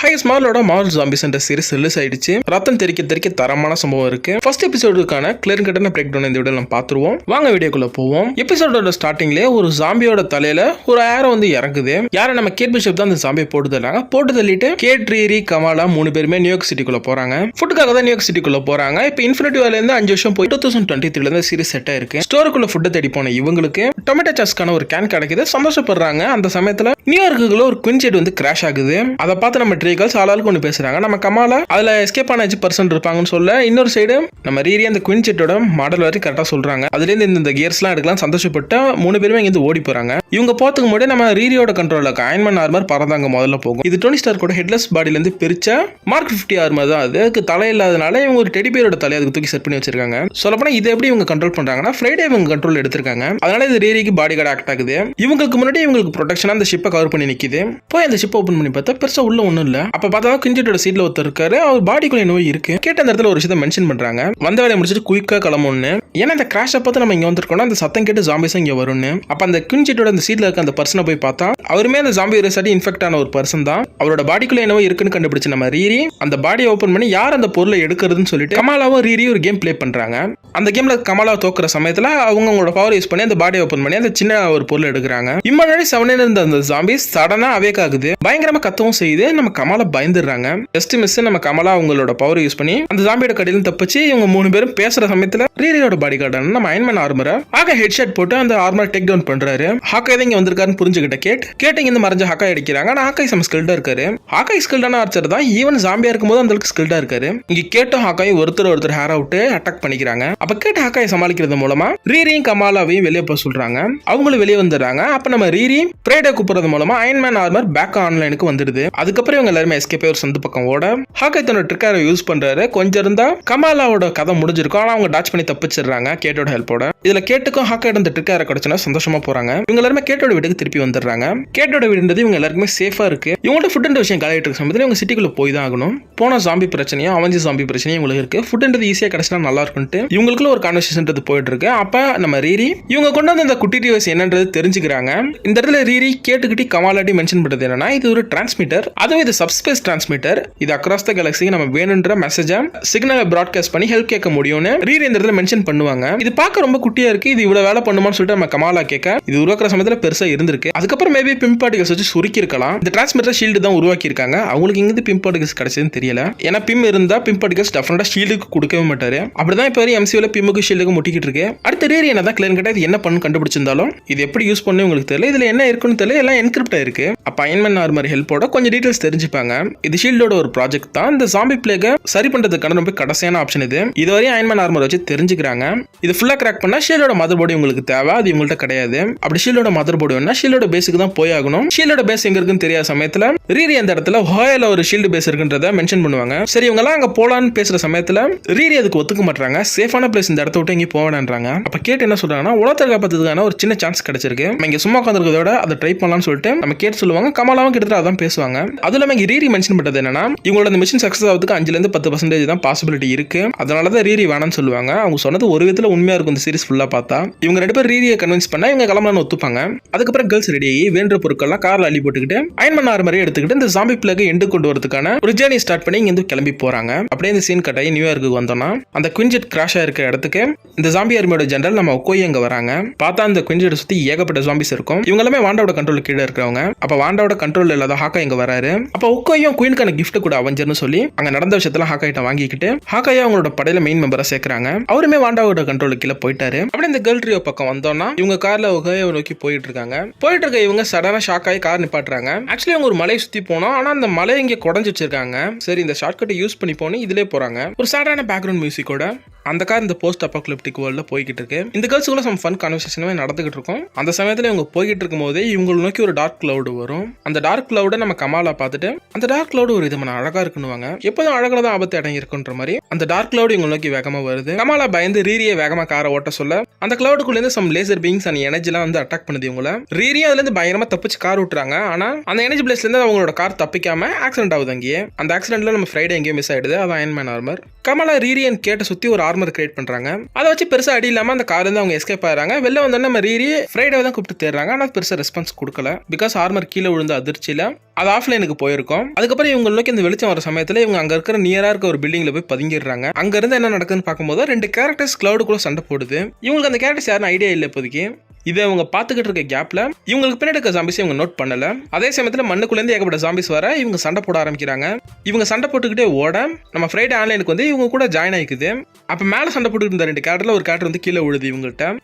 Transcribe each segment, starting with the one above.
High ஸ்மாலோட Marvel zombies என்ற series release ஆயிடுச்சு. ரத்தம் தெறிக்க தரமான சம்பவம் இருக்கு. ஃபர்ஸ்ட் எபிசோடுக்கான கிளியர் கட்டான பிரேக் டவுன் இந்த வீடியோ நம்ம பார்த்துருவோம். வாங்க வீடியோக்குள்ள போவோம். எபிசோடோட ஸ்டார்டிங்லேயே ஒரு ஜாம்பியோட தலையில ஒரு ஏரோ வந்து இறங்குது. யாரை நம்ம கேட் பிஷப் தான் அந்த ஜாம்பியை போட்டு தள்ளிட்டு கேட், ரீரி, கமாலா 3 பேருமே நியூயார்க் சிட்டிக்குள்ள போறாங்க. ஃபுட்டுக்காக தான் நியூயார்க் சிட்டிக்குள்ள போறாங்க. இப்போ இன்ஃபினிட்டி வார்ல இருந்து 5 வருஷம் போய் 2023 இருந்து சீரிஸ் செட் ஆயிருக்கு. ஸ்டோருக்குள்ள ஃபுட்டை தேடி போன இவங்களுக்கு டொமேட்டோ சாஸ்க்கான ஒரு கேன் கிடைக்குது. சந்தோஷப்படுறாங்க. அந்த சமயத்துல நியூயார்க்குள்ள ஒரு குவின்செட் வந்து கிராஷ் ஆகுது. அதை பார்த்து நம்ம ட்ரீகல்ஸ் ஆளாளுக்கு ஒன்று பேசுறாங்க. நம்ம கமாலா அதுல எஸ்கேப் ஆன 5% இருப்பாங்கன்னு சொல்ல, இன்னொரு சைடு நம்ம ரீரி அந்த குவின்செட்டோட மாடல் வரைக்கும் கரெக்டா சொல்றாங்க. அதுல இருந்து இந்த கியர்ஸ்லாம் எடுக்கலாம் சந்தோஷப்பட்டு 3 பேருமே இங்க ஓடி போறாங்க. இவங்க போறதுக்கு முன்னாடி நம்ம ரீரியோட கண்ட்ரோல்ல அயன்மேன் ஆர்மர் பறந்தாங்க முதல்ல போகும். இது டோனி ஸ்டார்க்கோட ஹெட்லெஸ் பாடியில இருந்து பிரிச்ச மார்க் 50 ஆர்மர் தான். அதுக்கு தலை இல்லாதனால இவங்க ஒரு டெடி பியரோட தலையை அதுக்கு தூக்கி செட் பண்ணி வச்சிருக்காங்க. சொல்லப்போனா இது எப்படி இவங்க கண்ட்ரோல் பண்றாங்கன்னா, ஃப்ரைடே இவங்க கண்ட்ரோல் எடுத்திருக்காங்க. அதனால இது ரீரிக்கு பாடி கார்டு ஆக்ட் ஆகுது. இவங்களுக்கு முன்னாடி இவங்களுக்கு ப்ரொடெக்ஷனா அந்த ஷிப்பை கவர் பண்ணி நிக்குது. போய் அந்த ஷிப் ஓபன் பண்ணி பார்த்தா பெருசா உள்ள ஒண்ணும் இல்ல. அப்ப பார்த்தா குவின்செட்டோட சீட்ல ஒருத்தர் இருக்காரு. அவர் பாடிக்குள்ள நோய் இருக்கு. கேட்ட அந்த இடத்துல ஒரு விஷயத்தை மென்ஷன் பண்றாங்க. வந்த வேலையை முடிச்சுட்டு குயிக்கா கிளம்பணும்னு. ஏன்னா இந்த கிராஷ் பார்த்து நம்ம இங்க வந்திருக்கோம், அந்த சத்தம் கேட்டு ஜாம்பிஸ் இங்க வரும்னு. அப்ப அந்த குவின்செட்டோட அந்த சீட்ல இருக்க அந்த பர்சனை போய் பார்த்தா அவருமே அந்த ஜாம்பி வைரஸாட்டி இன்ஃபெக்ட் ஆன ஒரு பர்சன் தான். அவரோட பாடிக்குள்ள என்னவோ இருக்குன்னு கண்டுபிடிச்சு நம்ம ரீரி அந்த பாடியை ஓபன் பண்ணி யார் அந்த பொருளை எடுக்கிறதுன்னு சொல்லிட்டு கமாலாவும் ரீரி ஒரு கேம் பிளே பண்றாங்க. அந்த கேம்ல கமாலா தோக்குற சமயத்துல அவங்களோட பவர் யூஸ் பண்ணி அந்த பாடியை ஓபன் பண்ணி அந்த சின்ன ஒரு பொருள் எடுக்கிறாங்க. இம்மாடி செவனில் இருந்த அந்த ஜாம்பிஸ் சடனா அவேக் ஆகுது. பயங்கரமா கத்தவும் செய்யுது. நம்ம கமாலா பயந்துடுறாங்க. ஜஸ்ட் மிஸ் நம்ம கமாலா அவங்களோட பவர் யூஸ் பண்ணி அந்த ஜாம்பியோட கடையில தப்பிச்சு இவங்க 3 பேரும் பேசுற சமயத்துல ரீரியோட பாடி கார்டான நம்ம அயன்மேன் ஆர்மரை ஹெட் ஷாட் போட்டு அந்த ஆர்மரை டேக் டவுன் பண்றாரு. ஹாக்காய் தான் இங்க வந்திருக்காருன்னு புரிஞ்சுக்கிட்ட கேட் இங்க மறைஞ்ச ஹாக்காய் அடிக்கிறாங்க. ஆனா ஹாக்காய் சம ஸ்கில்டா இருக்காரு. ஹாக்காய் ஸ்கில்டான ஆர்ச்சர் தான். ஈவன் ஜாம்பியா இருக்கும்போது அந்த அளவுக்கு ஸ்கில்டா இருக்காரு. இங்க கேட்டும் ஹாக்காய் ஒருத்தர் ஹேர் அவுட் அட்டாக் பண்ணிக்கிறாங்க. அப்ப கேட் ஹாக்காய் சமாளிக்கிறது மூலமா ரீரியும் கமாலாவையும் வெளியே போக சொல்றாங்க. அவங்களும் வெளியே வந்துடுறாங்க. அப்ப நம்ம ரீரி பிரேடை கூப்பிடுறது மூலமா அயன்மேன் ஆர்மர் பேக் ஆன்லைனுக்கு வந்துடுது. அதுக்கப்புறம் இவங்க எல்லாருமே எஸ்கேப் ஒரு சந்து பக்கம் ஓட ஹாக்காய் தன்னோட ட்ரிக்கரை யூஸ் பண்றாரு. கொஞ்சம் இருந்தா கமாலாவோட கதை முடிஞ்சிருக்கும். ஆனா அவங்க டாச் பண்ணி தப்பிச்சிடுறாங்க கேட்டோட ஹெல்ப்போட. இதுல கேட்டுக்கும் ஹாக்காய் அந்த ட்ரிக்கரை கிடைச்சுன்னா சந்தோஷமா போறாங்க. இவங்க எல்லாருமே கேட்டோட வீட்டுக்கு திருப்பி வந்துடுறாங்க. கேட்டோட வீடுன்றது இவங்க எல்லாருக்குமே சேஃபா இருக்கு. இவங்களோட ஃபுட் அண்ட் விஷயம் காலிட்டு இருக்க சமயத்துல இவங்க சிட்டிக்குள்ள போய் தான் ஆகணும். போன ஜாம்பி பிரச்சனையும் அவஞ்சி ஜாம்பி பிரச்சனையும் இவங்களுக்கு இருக்கு. ஃபுட்ன்றது ஈஸியா கிடைச்சினா நல்லா இருக்கும்ட்டு இவங்களுக்குள்ள ஒரு கான்வர்சேஷன்றது போயிட்டு இருக்கு. அப்ப நம்ம ரீரி இவங்க கொண்டு வந்து அந்த குட்டி டிவைஸ் என்னன்றது தெரிஞ்சுக்கிறாங்க. இந்த இடத்துல ரீரி கேட்டுக்கிட்டி கமாலாட்டி மென்ஷன் பண்றது என்னன்னா, இது ஒரு டிரான்ஸ்மிட்டர். அதுவும் இது சப்ஸ்பேஸ் டிரான்ஸ்மிட்டர். இது அக்ராஸ் த கேலக்ஸிக்கு நம்ம வேணுன்ற மெசேஜை சிக்னலை பிராட்காஸ்ட் பண்ணி ஹெல்ப் கேட்க முடியும்னு ரீரி இந்த இடத்துல மென்ஷன் பண்ணுவாங்க. இது பார்க்க ரொம்ப குட்டியா இருக்கு. இது இவ்வளவு வேலை பண்ணுமான்னு சொல்லிட்டு நம்ம கமாலா கேட்க இது உருவாக்குற சமயத்துல பெருசா இருந்திருக்கு. அதுக்கப்புறம் மேபி பிம் பார்ட்டிகல்ஸ் வச்சு சுருக்கி இருக்கலாம். இந்த டிரான்ஸ்மிட்டர் ஷீல்டு தான் உருவாக்கி இருக்காங்க. அவங்களுக்கு இங்கிருந்து பிம் பார்ட்டிகல்ஸ் கிடைச்சதுன்னு தெரியல. ஏன்னா பிம் இருந்தா பிம் பார்ட்டிகல்ஸ் டெஃபினட்டா ஷீல்டுக்கு கொடுக்கவே மாட்டாரு. அப்படிதான் இப்ப எம்சியூல பிம்முக்கு ஷீல்டுக்கு முட்டிக்கிட்டு இருக்கு. அடுத்த ரீரி என்னதான் கிளியர் கேட்டா இது என்ன பண்ணு கண்டுபிடிச்சிருந்தாலும் இது எப்படி யூஸ் பண்ணு உங்களுக்கு தெரியல. இதுல என்ன இருக்குன்னு தெரியல. எல்லாம் என்கிரிப்ட் ஆயிருக்கு. அப்ப அயன்மேன் ஆர்மர் ஹெல்ப்போட கொஞ்சம் டீடைல்ஸ் தெரிஞ்சுப்பாங்க. இது ஷீல்டோட ஒரு ப்ராஜெக்ட் தான். இந்த ஜாம்பி பிளேக சரி பண்றதுக்கான ரொம்ப கடைசியான ஆப்ஷன் இது. இதுவரையும் அயன்மேன் ஆர்மர் வச்சு தெரிஞ்சுக்கிறாங்க. இது ஃபுல்லா கிராக் பண்ணா ஷீல்டோட மதர் போர்டு உங்களுக்கு தேவை. அது இவங்கள்ட்ட கிடையாது. அப்படி ஷீல்டோட மதர் போர்டு வேணா ஷீல்டோட பேஸுக்கு தான் போய் ஆகணும். ஷீல்டோட பேஸ் எங்க இருக்குன்னு தெரியாத சமயத்துல ரீரி அந்த இடத்துல ஹோயால ஒரு ஷீல்டு பேஸ் இருக்குன்றத மென்ஷன் பண்ணுவாங்க. சரி இவங்க எல்லாம் அங்க போலான்னு பேசுற சமயத்துல ரீரி அதுக்கு ஒத்துக்க மாட்டாங்க. சேஃபான பிளேஸ் இந்த இடத்த விட்டு எங்கேயும் போவேன்றாங்க. அப்ப கேட்டு என்ன சொல்றாங்கன்னா, உலகத்தை காப்பாத்துறதுக்கான ஒரு சின்ன சான்ஸ் கிடைச்சிருக்கு. நம்ம இங்க சும்மா உட்காந்துருக்கதோட அதை ட்ரை பண்ணலாம்னு சொல்லிட்டு நம்ம கேட்டு சொல்லுவாங்க. கமலாவும் கிட்டத்தட்ட அதான் பேசுவாங்க. அதுல இல்லாம ரீரி மென்ஷன் பண்றது என்னன்னா, இவங்களோட அந்த மிஷன் சக்சஸ் ஆகிறதுக்கு 5 to 10% தான் பாசிபிலிட்டி இருக்கு. அதனாலதான் ரீரி வேணாம்னு சொல்லுவாங்க. அவங்க சொன்னது ஒரு விதத்துல உண்மையா இருக்கும். இந்த சீரிஸ் ஃபுல்லா பார்த்தா இவங்க 2 பேர் ரீரியை கன்வின்ஸ் பண்ணா இவங்க கிளம்பலான்னு ஒத்துப்பாங்க. அதுக்கப்புறம் கேர்ள்ஸ் ரெடி ஆகி வேண்ட பொருட்கள்லாம் கார்ல அள்ளி போட்டுக்கிட்டு அயன்மேன் ஆர்மரை எடுத்துக்கிட்டு இந்த ஜாம்பி பிளேக் எண்டு கொண்டு வரதுக்கான ஒரு ஜேர்னி ஸ்டார்ட் பண்ணி இங்க கிளம்பி போறாங்க. அப்படியே இந்த சீன் கட்டாயி நியூயார்க்கு வந்தோம்னா அந்த குவின்செட் கிராஷ் ஆயிருக்க இடத்துக்கு இந்த ஜாம்பி ஆர்மியோட ஜெனரல் நம்ம ஒக்கோய் அங்க வராங்க. பார்த்தா அந்த குவின்செட்டை சுத்தி ஏகப்பட்ட ஜாம்பிஸ் இருக்கும். இவங்க எல்லாமே வாண்டாவோட கண்ட்ரோல் கீழே இருக்கிறவங்க. அப்ப வாண்டாவோட கண்ட்ரோல் இல்லாத ஹாக்காய் இங்க வராரு. அப்ப ஒக்கோயும் குயினுக்கான கிஃப்ட் கூட அவஞ்சர்னு சொல்லி அங்க நடந்த விஷயத்துல ஹாக்காயிட்ட வாங்கிக்கிட்டு ஹாக்காயா அவங்களோட படையில மெயின் மெம்பரா சேர்க்கறாங்க. அவருமே வாண்டாவோட கண்ட்ரோலுக்கு கீழே போயிட்டாரு. அப்படி இந்த கேர்ள் ட்ரியோ பக்கம் வந்தோம்னா இவங்க கார்ல ஒக்கோயை நோக்கி போயிட்டு இருக்காங்க. போயிட்டு இருக்க இவங்க சடனா ஷாக் ஆகி கார் நிப்பாட்டுறாங்க. ஆக்சுவலி அவங்க ஒரு மலையை சுத்தி போனோம். ஆனா அந்த மலை இங்க குடஞ்சு வச்சிருக்காங்க. சரி இந்த ஷார்ட்கட்டை யூஸ் பண்ணி போனோம். இதுலயே போறாங்க. ஒரு சேடான பேக்ரவுண்ட் மியூசிக்கோட அந்த கார் இந்த போஸ்ட் அப்பாக்லிப்டிக் வேர்ல்ட்ல போய்கிட்டு இருக்கு. இந்த கேர்ள்ஸுக்குள்ள சம் ஃபன் கான்வர்சேஷனுமே நடந்துகிட்டு இருக்கும். அந்த சமயத்துல இவங்க போய்கிட்டு இருக்கும் போதே இவங்களை நோக்கி ஒரு டார்க் கிளவுட் வரும். அந்த டார்க் கிளவுட நம்ம கமாலா பார்த்துட்டு அந்த டார்க் கிளவுட் ஒரு விதமான அழகா இருக்குன்னுவாங்க. எப்போதும் அழகால தான் ஆபத்து அடங்கி இருக்குன்ற மாதிரி அந்த டார்க் கிளவுட் இவங்க நோக்கி வேகமா வருது. கமாலா பயந்து ரீரியை வேகமா காரை ஓட்ட சொல்ல அந்த கிளவுடுக்குள்ள இருந்து சம் லேசர் பீங்ஸ் அண்ட் எனர்ஜிலாம் வந்து அட்டாக் பண்ணுது இவங்கள. ரீரியும் அதுல இருந்து பயங்கரமா தப்பிச்சு கார் விட்டுறாங்க. ஆனா அந்த எனர்ஜி பிளேஸ்ல இருந்து அவங்களோட கார் தப்பிக்காம ஆக்சிடென்ட் ஆகுது. அங்கேயே அந்த ஆக்சிடென்ட்ல நம்ம ஃப்ரைடே எங்கேயும் மிஸ் ஆயிடுது. அது அயன்மேன் ஆர்மர். கமலா ரீரியன் கேட்ட சுத்தி ஒரு ஆர்மர் கிரியேட் பண்றாங்க. அதை வச்சு பெருசா அடி இல்லாம அந்த கார்ல இருந்து அவங்க எஸ்கேப் ஆகிறாங்க. வெளில வந்தோடனே நம்ம ரீரி ஃப்ரைடே தான் கூப்பிட்டு தேடுறாங்க. ஆனால் பெருசா ரெஸ்பான்ஸ் கொடுக்கல. பிகாஸ் ஆர்மர் கீழே விழுந்த அதிர்ச்சியில அது ஆஃப்லைனுக்கு போயிருக்கும். அதுக்கப்புறம் இவங்க நோக்கி இந்த வெளிச்சம் வர சமயத்துல இவங்க அங்க இருக்கிற நியரா இருக்க ஒரு பில்டிங்ல போய் பதுங்கிடுறாங்க. அங்க இருந்து என்ன நடக்குதுன்னு பார்க்கும்போது 2 கேரக்டர்ஸ் கிளவுடுக்குள்ள சண்டை போடுது. இவங்களுக்கு அந்த கேரக்டர்ஸ் யாரும் ஐடியா இல்லை இப்போதைக்கு. இதை அவங்க பார்த்துக்கிட்டு இருக்க கேப்ல இவங்களுக்கு பின்னாடி இருக்க ஜாம்பிஸ் இவங்க நோட் பண்ணல. அதே சமயத்தில் மண்ணுக்குள்ளேருந்து ஏகப்பட்ட ஜாம்பிஸ் வர இவங்க சண்டை போட ஆரம்பிக்கிறாங்க. இவங்க சண்டை போட்டுக்கிட்டே ஓட நம்ம ஃப்ரைடே ஆன்லைனுக்கு வந்து இவங்க கூட ஜாயின் ஆயிக்குது. அப்போ மேலே சண்டை போட்டுக்கிட்டு இருந்த 2 கேரக்டர்ல ஒரு கேரக்டர் வந்து கீழே விழுது இவங்கள்ட்ட.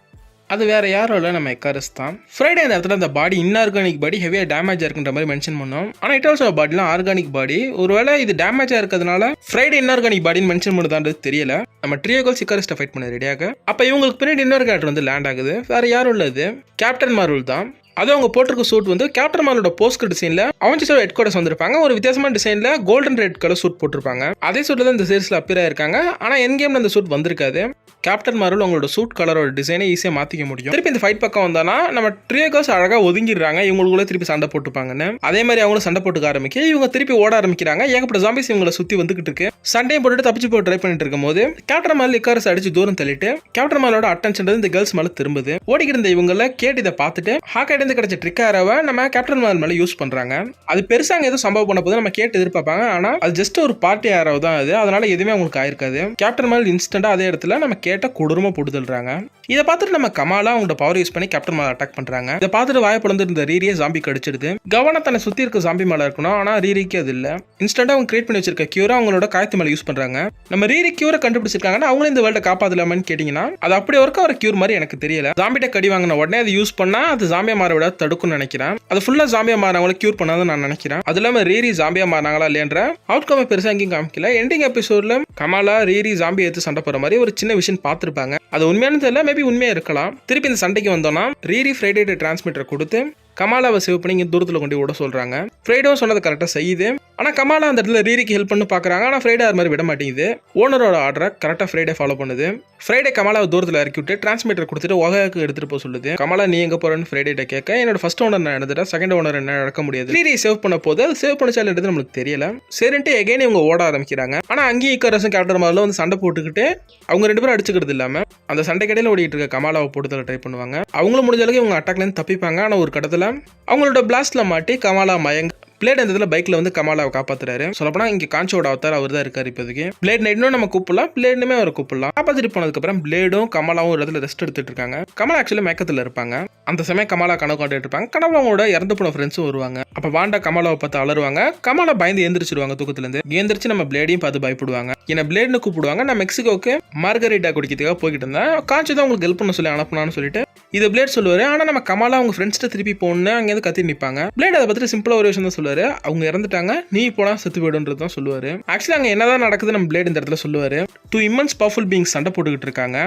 அது வேற யாரும் இல்லை, நம்ம எக்காரஸ் தான். ஃப்ரைடே அந்த இடத்துல அந்த பாடி இன்ஆர்கானிக் பாடி ஹெவியாக டேமேஜ் இருக்குன்ற மாதிரி மென்ஷன் பண்ணோம். ஆனால் இட் ஆல்சோ பாடிலாம் ஆர்கானிக் பாடி. ஒருவேளை இது டேமேஜாக இருக்கிறதுனால ஃப்ரைடே இன்ஆர்கானிக் பாடின்னு மென்ஷன் பண்ணுதான்றது தெரியல. நம்ம ட்ரியோ சிக்காரிஸ்ட்டை ஃபைட் பண்ண ரெடியாக. அப்போ இவங்களுக்கு பின்னாடி இன்னொரு கேரக்டர் வந்து லேண்ட் ஆகுது. வேற யாரும் இல்லை, இது கேப்டன் மார்வல் தான். அது அவங்க போட்டிருக்க சூட் வந்து கேப்டன் மார்வலோட போஸ்ட் டிசைன்ல அவெஞ்சர்ஸோட ஹெட் குவார்ட்டர்ஸ் வந்திருப்பாங்க. ஒரு வித்தியாசமான டிசைன்ல கோல்டன் ரெட் கலர் சூட் போட்டிருப்பாங்க. அதே சூட்ல தான் இந்த சீரிஸ்ல அப்பியர் ஆயிருக்காங்க. ஆனா என் கேம்ல அந்த சூட் வந்திருக்காது. கேப்டன் மார்வல் அவங்களோட சூட் கலரோட டிசைனை ஈஸியாக மாற்றிக்க முடியும். திருப்பி இந்த ஃபைட் பக்கம் வந்தானா நம்ம ட்ரியோ அழகாக ஒதுங்கிடுறாங்க. இவங்களுக்குள்ள திருப்பி சண்டை போட்டுப்பாங்கன்னு. அதே மாதிரி அவங்களும் சண்டை போட்டுக்க ஆரம்பிக்க இவங்க திருப்பி ஓட ஆரம்பிக்கிறாங்க. ஏகப்பட்ட ஜாம்பிஸ் இவங்களை சுற்றி வந்துகிட்டு இருக்கு. சண்டையும் போட்டுட்டு தப்பிச்சு போய் ட்ரை பண்ணிட்டு இருக்கும் போது கேப்டன் மார்வல் இக்காரஸ் அடிச்சு தூரம் தள்ளிட்டு கேப்டன் மார்வலோட அட்டென்ஷன் இந்த கேர்ள்ஸ் மேலே திரும்புது. ஓடிக்கிட்டு இருந்த இவங்கள கேட்டு இதை பார்த்துட்டு ஹாக்காயிருந்து கிடைச்ச ட்ரிக்காரவை நம்ம கேப்டன் மார்வல் மேலே யூஸ் பண்றாங்க. அது பெருசாக எதுவும் சம்பவம் பண்ண போது நம்ம கேட்டு எதிர்பார்ப்பாங்க. ஆனா அது ஜஸ்ட் ஒரு பார்ட்டி ஆரோ தான் அது. அதனால எதுவுமே அவங்களுக்கு ஆயிருக்காது. கேப்டன் மார்வல் இன்ஸ்டன்டா அதே இடத்துல நம்ம கேட்ட கொடூரமா போட்டுதல்றாங்க. இதை பார்த்துட்டு நம்ம கமாலா அவங்களோட பவர் யூஸ் பண்ணி கேப்டன் மேல அட்டாக் பண்றாங்க. இதை பார்த்துட்டு வாயப்பழந்து இருந்த ரீரியை ஜாம்பி கடிச்சிடுது. கவனம் தன்னை சுத்தி இருக்க ஜாம்பி மேல இருக்கணும். ஆனா ரீரிக்கு அது இல்ல. இன்ஸ்டன்டா அவங்க கிரியேட் பண்ணி வச்சிருக்க கியூரை அவங்களோட காயத்து மேல யூஸ் பண்றாங்க. நம்ம ரீரி கியூரை கண்டுபிடிச்சிருக்காங்கன்னா அவங்களும் இந்த வேர்ல்ட காப்பாத்தலாமான்னு கேட்டீங்கன்னா அது அப்படி ஒர்க் ஆகிற கியூர் மாதிரி எனக்கு தெரியல. ஜாம்பிட்ட கடி வாங்கின உடனே அதை யூஸ் பண்ணா அது ஜாம்பியா மாற விட தடுக்கும்னு நினைக்கிறேன். அது ஃபுல்லா ஜாம்பியா மாறவங்கள கியூர் பண்ணாதான் நான் நினைக்கிறேன். அது இல்லாம ரீரி ஜாம்பியா மாறினாங்களா இல்லையன்ற அவுட்கம் பெருசா எங்கேயும் காமிக்கல. எண்டிங் எபிசோட்ல கமாலா ரீரி ஜாம்பி எடுத்து சண்டை போற மாதிரி ஒரு சின்ன விஷயம் பார்த்திருப்பாங்க. அது உண்மையான தெரியல, மேபி உண்மையா இருக்கலாம். திருப்பி இந்த சண்டைக்கு வந்தோம்னா ரீரி ஃப்ரைடே டிரான்ஸ்மிட்டரை கொடுத்து கமாலாவை சேவ் பண்ணி இங்கே தூரத்தில் கொண்டு விட சொல்றாங்க. ஃப்ரைடேவும் சொன்னது கரெக்டாக செய்யுது. ஆனால் கமாலா அந்த இடத்துல ரீரிக்கு ஹெல்ப் பண்ணி பார்க்குறாங்க. ஆனால் ஃப்ரைடே அது மாதிரி விட மாட்டேங்குது. ஓனரோட ஆர்டரை கரெக்டாக ஃப்ரைடே ஃபாலோ பண்ணுது. ஃப்ரைடே கமாலாவை தூரத்தில் இறக்கி விட்டு டிரான்ஸ்மிட்டர் கொடுத்துட்டு ஒகாக்கு எடுத்துட்டு போக சொல்லுது. கமாலா நீ எங்கே போறேன்னு ஃப்ரைடே கேட்க என்னோட ஃபர்ஸ்ட் ஓனர் நான் எடுத்துட்டேன், செகண்ட் ஓனர் என்ன நடக்க முடியாது. ரீரியை சேவ் பண்ண போது அது சேவ் பண்ணச்சாலும் எடுத்து நம்மளுக்கு தெரியல. சரின்ட்டு எகைன் இவங்க ஓட ஆரம்பிக்கிறாங்க. ஆனால் அங்கேயும் இக்கரசும் கேப்டன் மார்வலும் வந்து சண்டை போட்டுக்கிட்டு அவங்க 2 பேரும் அடிச்சுக்கிறது இல்லாமல் அந்த சண்டை கடையில் ஓடிட்டு இருக்க கமாலாவை போட்டு ட்ரை பண்ணுவாங்க. அவங்களும் முடிஞ்ச அளவுக்கு இவங்க அட்டாக்லேருந்து தப்பிப்பாங்க. ஆனால் ஒரு கடத்தில் அவங்களோட பிளாஸ்ட்ல மாட்டி கமாலா மயங்க பிளேட் அந்த பைக்ல வந்து கமாலாவை காப்பாத்துறாரு. சொல்லப்போனா இங்க காஞ்சோட அவதார் அவர் தான் இருக்காரு இப்போதைக்கு. பிளேட் நைட்னும் நம்ம கூப்பிடலாம், பிளேடுமே அவர் கூப்பிடலாம். காப்பாத்திட்டு போனதுக்கு அப்புறம் பிளேடும் கமாலாவும் ஒரு இடத்துல ரெஸ்ட் எடுத்துட்டு இருக்காங்க. கமலா ஆக்சுவலி மேக்கத்துல இருப்பாங்க. அந்த சமயம் கமாலா கனவு காட்டிட்டு இருப்பாங்க. கனவு அவங்களோட இறந்து போன ஃப்ரெண்ட்ஸும் வருவாங்க. அப்ப வாண்டா கமாலாவை பார்த்து அலருவாங்க. கமாலா பயந்து எந்திரிச்சிருவாங்க தூக்கத்துல இருந்து. எந்திரிச்சு நம்ம பிளேடையும் பார்த்து பயப்படுவாங்க. என்ன பிளேட்னு கூப்பிடுவாங்க. நான் மெக்சிகோக்கு மார்கரிட்டா குடிக்கிறதுக்காக போய்கிட்டு இருந்தேன். காஞ்சி தான் உங்களுக்கு ஹெல்ப் பண்ண சொல்லி அனுப்பினான்னு சொல்லிட்டு இது பிளேட் சொல்லுவாரு. ஆனா நம்ம கமாலா அவங்க ஃப்ரெண்ட்ஸ்ட்டு திருப்பி போகணும்னு அங்கேருந்து கத்தி நிற்பாங்க. பிளேட் அதை பத்தி சிம்பிளா ஒரு விஷயம் தான் சொல்லுவாரு. அவங்க இறந்துட்டாங்க, நீ போனா செத்து போயிடுன்றது தான் சொல்லுவாரு. ஆக்சுவலி அங்க என்னதான் நடக்குது நம்ம பிளேட் இந்த இடத்துல சொல்லுவாரு. 2 இம்மன்ஸ் பவர்ஃபுல் பீயிங்ஸ் சண்டை போட்டுக்கிட்டு இருக்காங்க.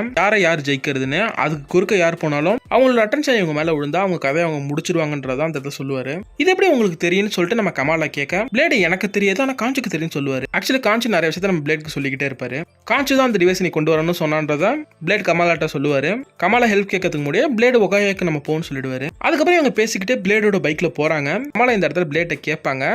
யார் ஜெயிக்கிறதுன்னு அதுக்கு குறுக்க யார் போனாலும் அவங்களோட அட்டென்ஷன் இவங்க மேல விழுந்தா அவங்க கதையை அவங்க முடிச்சிருவாங்கன்றதான் அந்த இடத்துல சொல்லுவாரு. இது எப்படி உங்களுக்கு தெரியும்னு சொல்லிட்டு நம்ம கமாலா கேட்க பிளேட் எனக்கு தெரியாது ஆனா காஞ்சுக்கு தெரியும் சொல்லுவாரு. ஆக்சுவலி காஞ்சி நிறைய விஷயத்த நம்ம பிளேட்க்கு சொல்லிக்கிட்டே இருப்பாரு. காஞ்சி தான் அந்த டிவைஸ் நீ கொண்டு வரணும்னு சொன்னான்றதா பிளேட் கமாலாட்ட சொல்லுவாரு. கமாலா ஹெல்ப் கேட்கறதுக்கு முடியாது பிளேட் ஒகாயாக்கு நம்ம போன்னு சொல்லிடுவாரு. அதுக்கப்புறம் இவங்க பேசிக்கிட்டே பிளேடோட பைக்ல போறாங்க. கமாலா இந்த இடத்துல பிளேட்டை கேட்பாங்க,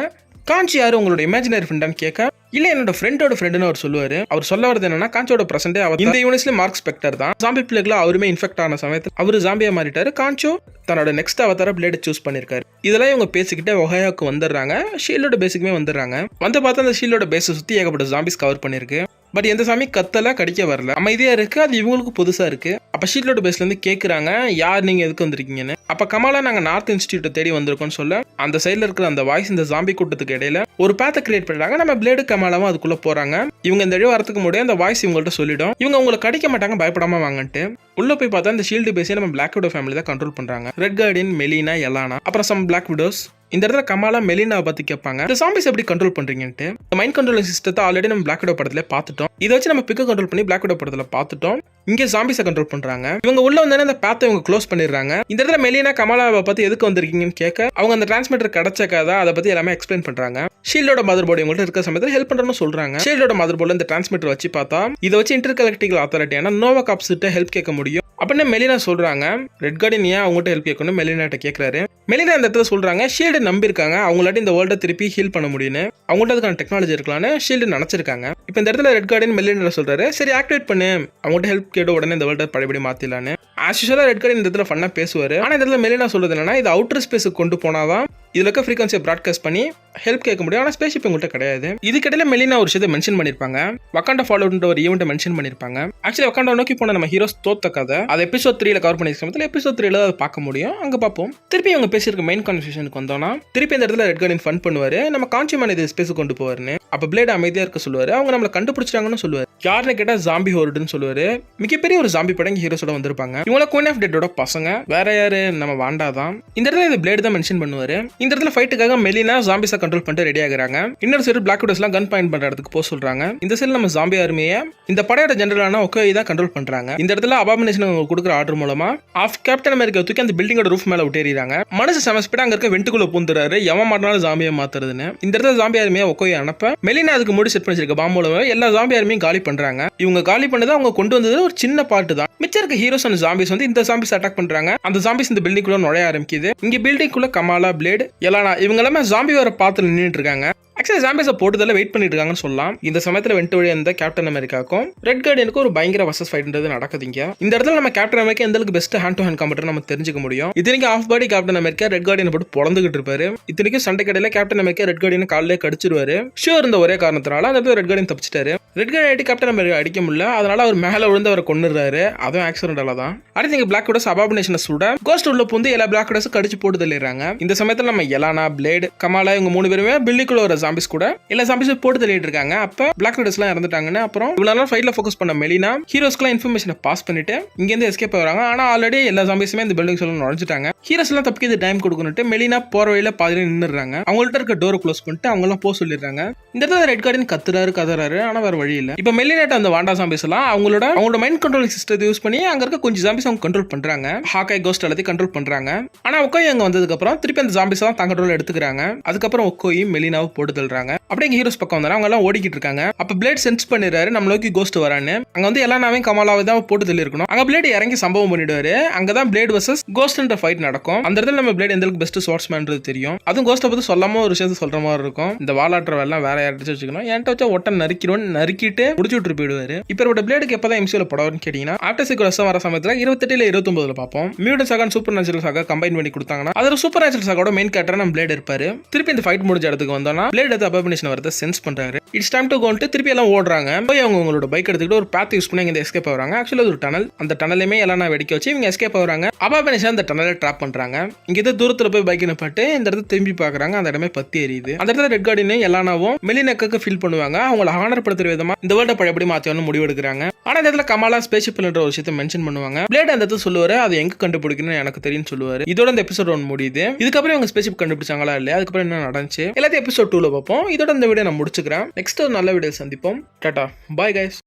காஞ்சி யாரு உங்களோட இமேஜினரி ஃப்ரெண்டான்னு கேட்க இல்ல என்னோட ஃப்ரெண்டோட ஃப்ரெண்டுன்னு அவர் சொல்லுவாரு. அவர் சொல்ல வரது என்னன்னா காஞ்சோட பிரசன்டே அவர் இந்த யூனிவர்ஸ்ல மார்க் ஸ்பெக்டர் தான். ஜாம்பி பிளேக்ல அவருமே இன்ஃபெக்ட் ஆன சமயத்தில் அவரு ஜாம்பியா மாறிட்டாரு. காஞ்சோ தன்னோட நெக்ஸ்ட் அவதார பிளேட் சூஸ் பண்ணிருக்காரு. இதெல்லாம் இவங்க பேசிக்கிட்டே ஒஹாயாக்கு வந்துடுறாங்க. ஷீல்டோட பேஸுக்குமே வந்துடுறாங்க. வந்து பார்த்தா அந்த ஷீல்டோட பேஸை சுத்தி ஏகப்பட்ட ஜாம்பிஸ் கவர் பண்ணிருக்கு. பட் எந்த சாமி கத்தல கடிக்க வரல, அமைதியா இருக்கு. அது இவங்களுக்கு புதுசா இருக்கு. அப்ப ஷீல்டோட பேஸ்ல இருந்து கேக்குறாங்க யார் நீங்க எதுக்கு வந்திருக்கீங்கன்னு. அப்ப கமாலா நாங்க நார்த் இன்ஸ்டிடியூட்டை தேடி வந்திருக்கோம்னு சொல்ல அந்த சைட்ல இருக்கிற அந்த வாய்ஸ் இந்த ஜாம்பி கூட்டத்துக்கு இடையில ஒரு பேத்தை கிரியேட் பண்றாங்க. நம்ம பிளேடு கமாலாவும் அதுக்குள்ள போறாங்க. இவங்க இந்த இடம் வரதுக்கு முடியாது அந்த வாய்ஸ் இவங்கள்ட்ட சொல்லிடும் இவங்க உங்களை கடிக்க மாட்டாங்க பயப்படாம வாங்கன்ட்டு. உள்ள போய் பார்த்தா இந்த ஷீல்டு பேஸே நம்ம பிளாக் விடோ ஃபேமிலி தான் கண்ட்ரோல் பண்றாங்க. ரெட் கார்டியன், மெலினா, எலானா, அப்புறம் சம் பிளாக் விடோஸ். இந்த இடத்துல கமாலா மெலினாவை பத்தி கேட்பாங்க. இந்த சாம்பிஸ் எப்படி கண்ட்ரோல் பண்றீங்கன்ட்டு. மைண்ட் கண்ட்ரோலிங் சிஸ்டத்தை ஆல்ரெடி நம்ம பிளாக் விடோ படத்துல பார்த்துட்டோம். இதை வச்சு நம்ம பிக்க கண்ட்ரோல் பண்ணி பிளாக் விடோ படத்துல பார்த்துட்டோம். இங்க சாம்பிஸை கண்ட்ரோல் பண்றாங்க. இவங்க உள்ள வந்தானே அந்த பேத்தை இவங்க க்ளோஸ் பண்ணிடுறாங்க. இந்த இடத்துல மெலினா கமாலாவை பத்தி எதுக்கு வந்திருக்கீங்கன்னு கேட்க அவங்க அந்த டிரான்ஸ்மிட்டர் கிடைச்சக்காத அதை பத்தி எல்லாமே எக்ஸ்பிளைன் பண்றாங்க. ஷீல்டோட மதர் போர்டு இவங்கள்ட்ட இருக்க சமயத்தில் ஹெல்ப் பண்றோம்னு சொல்றாங்க. ஷீல்டோட மதர் போர்டுல இந்த டிரான்ஸ்மிட்டர் வச்சு பார்த்தா இதை வச்சு இன்டர்கலெக்டிவ் அத்தாரிட்டியான நோவா காப்ஸ் கிட்ட ஹெல்ப் கேட்க முடியும் அப்படின்னு மெலினா சொல்றாங்க. ரெட் கார்டியன் ஏன் அவங்ககிட்ட ஹெல்ப் கேட்கணும் மெலினாட்ட கேட்கறாரு. மெலினா அந்த இடத்துல சொல்றாங்க ஷீல்டு நம்பியிருக்காங்க அவங்களாட்டி இந்த வேர்ல்டை திருப்பி ஹீல் பண்ண முடியும்னு. அவங்கள்ட்ட அதுக்கான டெக்னாலஜி இருக்கலாம்னு ஷீல்டு நினைச்சிருக்காங்க. இப்போ இந்த இடத்துல ரெட் கார்டியன் மெலினா சொல்றாரு, சரி ஆக்டிவேட் பண்ணு, அவங்கள்ட்ட ஹெல்ப் கேட்டு உடனே இந்த வேர்ல்டை பழையபடி மாத்திடலான்னு. ஆஸ் யூசுவலா ரெட் கார்டியன் இந்த இடத்துல ஃபன்னா பேசுவாரு. ஆனா இந்த இடத்துல மெலினா சொல்றது என்னன்னா, இது அவுட்டர் ஸ்பேஸுக்கு கொண்டு போனாதான் இதுல இருக்க ஃப்ரீக்வன்சியை ப்ராட்காஸ்ட் பண்ணி ஹெல்ப் கேட்க முடியும். ஆனால் ஸ்பேஸ்ஷிப் உங்கள்கிட்ட கிடையாது. இதுக்கிடையில மெலினா ஒரு விஷயத்தை மென்ஷன் பண்ணிருப்பாங்க. வக்காண்டா ஃபாலோன்ற ஒரு ஈவெண்ட்டை மென்ஷன் பண்ணிருப்பாங்க. ஆக்சுவலி வக்காண்டா நோக்கி போன நம்ம ஹீரோஸ் தோத்த கதை அது எபிசோட் 3ல கவர் பண்ணிருக்க எபிசோட் 3ல அதை பார்க்க முடியும். அங்க பார்ப்போம். திருப்பி அவங்க பேசியிருக்க மெயின் கான்வர்சேஷனுக்கு வந்தோம்னா, திருப்பி இந்த இடத்துல ரெட் கார்டியன் ஃபன் பண்ணுவாரு. நம்ம கான்சியமான இது ஸ்பேஸுக்கு கொண்டு போவாருன்னு. அப்ப பிளேட் அமைதியா இருக்க சொல்லுவாரு. அவங்க நம்மளை கண்டுபிடிச்சாங்கன்னு சொல்லுவாரு. யாருன்னு கேட்டா ஜாம்பி ஹோர்டுன்னு சொல்லுவாரு. மிகப்பெரிய ஒரு ஜாம்பி படம் ஹீரோஸோட வந்திருப்பாங்க. இவங்கள குயின் ஆஃப் டெட்டோட பசங்க. வேற யாரு, நம்ம வாண்டா தான். இந்த இடத்துல இந்த பிளேட் தான் மென்ஷன் பண்ணுவாரு. இந்த இடத்துல ஃபைட்டுக்காக மெலினா ஜாம்பிஸை கண்ட்ரோல் பண்ணிட்டு ரெடி ஆகுறாங்க. இன்னொரு சைடு பிளாக் விடோஸ்லாம் கன் பாயிண்ட் பண்ற இடத்துக்கு போக சொல்றாங்க. இந்த சைடு நம்ம ஜாம்பி ஆர்மியை இந்த படையோட ஜெனரலான ஓகே தான் கண்ட்ரோல் பண்றாங்க. இந்த இடத்துல அபாமினேஷன் கொடுக்குற ஆர்டர் மூலமா ஆஃப் கேப்டன் அமெரிக்கா தூக்கி அந்த பில்டிங்கோட ரூஃப் மேல விட்டேறாங்க. மனசு சமஸ்பீடா அங்க இருக்க வெண்டுக்குள்ள பூந்துறாரு. எவன் மாட்டினாலும் ஜாம்பியை மாத்துறதுன்னு. இந்த இடத்துல ஜாம்பி ஆர்மியை ஒக்கோயை அனுப்ப மெலினா அதுக்கு முடி செட் பண்ணிருக்க பாம்பு மூலமா எல்லா ஜாம்பி ஆர்மியும் காலி பண்றாங்க. இவங்க காலி பண்ணது அவங்க கொண்டு வந்தது ஒரு சின்ன பார்ட் தான். மிச்சம் இருக்க ஹீரோஸ் அண்ட் ஜாம்பிஸ் வந்து இந்த ஜாம்பிஸ் அட்டாக் பண்றாங்க. அந்த ஜாம்பிஸ் இந்த பில்டிங்குள்ள நுழைய ஆரம்பிக்குது. இங்க பில்டிங்குள்ள கமாலா, பிளேட், எலானா இவங்க எல்லாமே ஜாம்பி வர பாத்துல நின்றுட்டு இருக்காங்க. ஆக்சுவலி ஜாம்பிஸை போட்டுதல வெயிட் பண்ணிட்டு இருக்காங்கன்னு சொல்லலாம். இந்த சமயத்தில் வெண்ட் வழி அந்த கேப்டன் அமெரிக்காக்கும் ரெட் கார்டியனுக்கும் ஒரு பயங்கர வர்சஸ் ஃபைட்ன்றது நடக்குதுங்க. இந்த இடத்துல நம்ம கேப்டன் அமெரிக்கா எந்த அளவுக்கு best hand to hand combatter நம்ம தெரிஞ்சுக்க முடியும். இத்தனைக்கு ஆஃப் பாடி கேப்டன் அமெரிக்கா ரெட் கார்டியனை போட்டு பொழந்துகிட்டு இருப்பாரு. இத்தனைக்கும் சண்டை கடையில கேப்டன் அமெரிக்கா ரெட் கார்டியன் காலிலே கடிச்சிருவாரு. ஷூர் இருந்த ஒரே காரணத்தினால அந்த இடத்துல ரெட் கார்டியன் தப்பிச்சிட்டாரு. ரெட் கார்டியன் கேப்டன் அமெரிக்கா அடிக்க முடியல. அதனால அவர் மேல விழுந்து அவரை கொண்டுறாரு. அதுவும் ஆக்சிடென்டால தான். அடுத்து இங்க பிளாக் விடோஸ் அபாமினேஷனை சுட கோஸ்ட் உள்ள புந்து எல்லா பிளாக் விடோஸ் கடிச்சு போட்டு தள்ளிடுறாங்க. இந்த சமயத்தில் நம்ம எலானா, பிளேட், கமாலா இவங்க 3 பேருமே பில்டிங்குள்ள ஒரு ஜாம்பிஸ் கூட எல்லா ஜாம்பிஸ் போட்டு தள்ளிட்டு இருக்காங்க. அப்ப பிளாக் விடோஸ்லாம் இறந்துட்டாங்கன்னு அப்புறம் இவ்வளவு நாள் ஃபைட்ல ஃபோக்கஸ் பண்ண மெலினா ஹீரோஸ்க்குலாம் இன்ஃபர்மேஷனை பாஸ் பண்ணிட்டு இங்க இருந்து எஸ்கேப் ஆகுறாங்க. ஆனா ஆல்ரெடி எல்லா ஜாம்பிஸுமே இந்த பில்டிங்ஸ் எல்லாம் நுழைஞ்சிட்டாங்க. ஹீரோஸ் எல்லாம் தப்பிக்க டைம் கொடுக்கணுட்டு மெலினா போற வழியில பாதியில நின்னுறாங்க. அவங்கள்ட்ட இருக்க டோரை க்ளோஸ் பண்ணிட்டு அவங்க எல்லாம் போக சொல்லிடுறாங்க. இந்த இடத்துல ரெட் கார்டியன் கத்துறாரு. ஆனா வேற வழி இல்ல. இப்ப மெலினாட்ட அந்த வாண்டா ஜாம்பிஸ் எல்லாம் அவங்களோட மைண்ட் கண்ட்ரோலிங் சிஸ்டத்தை யூஸ் பண்ணி அங்க இருக்க கொஞ்சம் ஜாம்பிஸ் அவங்க கண்ட்ரோல் பண்றாங்க. ஹாக்காய் கோஸ்ட் எல்லாத்தையும் கண்ட்ரோல் பண்றாங்க. ஆனா ஒக்கோய் அங்க வந்ததுக்கு அப்புறம் திருப்பி அந்த ஜாம்பிஸ் எல்லாம் தங்க கண்ட்ரோல் எடுத்துக்கிறாங்க. அதுக்கப்புறம் ஒக்கோய் மெலினாவை போட்டு தள்ளுறாங்க. அப்படியே ஹீரோஸ் பக்கம் வந்தாங்க. அவங்க எல்லாம் ஓடிக்கிட்டு இருக்காங்க. அப்ப பிளேட் சென்ஸ் பண்ணிடுறாரு நம்ம நோக்கி கோஸ்ட் வரான்னு. அங்க வந்து எல்லாமே கமாலாவை தான் போட்டு தள்ளி இருக்கணும். அங்க பிளேட் இறங்கி சம்பவம் பண்ணிடுவாரு. அங்கதான் பிளேட் வர்சஸ் கோஸ்ட்ன்ற ஃபைட் நடக்கும். அந்த இடத்துல நம்ம பிளேட் எந்த அளவுக்கு பெஸ்ட் ஸ்வார்ட்ஸ்மேன்றது தெரியும். அதுவும் கோஸ்ட்டை பத்தி சொல்லாம ஒரு விஷயத்தை சொல்ற மாதிரி இருக்கும். இந்த வாலாட்டுற எல்லாம் வேற யார்கிட்ட வச்சுக்கணும். என்கிட்ட வச்சா ஒட்ட நறுக்கிட்டு முடிச்சு விட்டு போயிடுவாரு. இப்ப பிளேடுக்கு எப்பதான் எம்சியூல படம் கேட்டீங்கன்னா ஆஃப்டர் சீக்வன்ஸ் வர சமயத்துல 28 29 பார்ப்போம். மியூட்டன்ட் சாகா சூப்பர் நேச்சுரல் சாகா கம்பைன் பண்ணி கொடுத்தாங்கன்னா அதுல சூப்பர் நேச்சுரல் சாகாவோட மெயின் கேரக்டர் நம்ம பிளேட் இருப்பாரு. திருப்பி இந்த ஃபைட் முடிஞ்ச இடத்துக்கு வந்தோம்னா பிளேட் எடுத்து அபாமினேஷன் வரத சென்ஸ் பண்றாரு. இட்ஸ் டைம் டு கோன்ட்டு திருப்பி எல்லாம் ஓடுறாங்க. போய் அவங்களோட பைக் எடுத்துக்கிட்டு ஒரு பாத் யூஸ் பண்ணி இங்க எஸ்கேப் ஆகுறாங்க. ஆக்சுவலி ஒரு டனல். அந்த டனலையுமே எல்லாம் வெடிக்க வச்சு இவங்க எஸ்கேப் ஆகுறாங்க. அபாமினேஷன் அந்த டனலை ட்ராப் பண்றாங்க. இங்க ஏதோ தூரத்துல போய் பைக் நிப்பாட்டு இந்த இடத்துல திரும்பி பாக்குறாங்க. அந்த இடமே பத்தி எரியுது. அந்த இடத்துல ரெட் கார்டியன் எல்லானாவும் மெலினாக்கு ஃபீல் பண்ணுவாங்க. அவங்களை ஆனர்படுத்துற விதமா இந்த வேர்ல்ட பழையபடி மாத்தியான்னு முடிவு எடுக்கிறாங்க. ஆனா இந்த இடத்துல கமாலா ஸ்பேஸ்ஷிப்ன்ற ஒரு விஷயத்தை மென்ஷன் பண்ணுவாங்க. பிளேட் அந்த இடத்துல சொல்லுவாரு, அது எங்க கண்டுபிடிக்கணும்னு எனக்கு தெரியும் சொல்லுவாரு. இதோட இந்த எபிசோட் 1 முடியுது. இதுக்கப்புறம் இவங்க ஸ்பேஸ்ஷிப் கண்டுபிடிச்சாங்களா இல்லையா, அதுக்கப்புறம் என்ன நடந்துச்சு எல்லாத்தையும் எபிசோட் 2ல பார்ப்போம். இதோட இந்த வீடியோ நான் முடிச்சுக்கிறேன். நெக்ஸ்ட் ஒரு நல்ல வீடியோ சந்திப்போம். Tata, bye guys.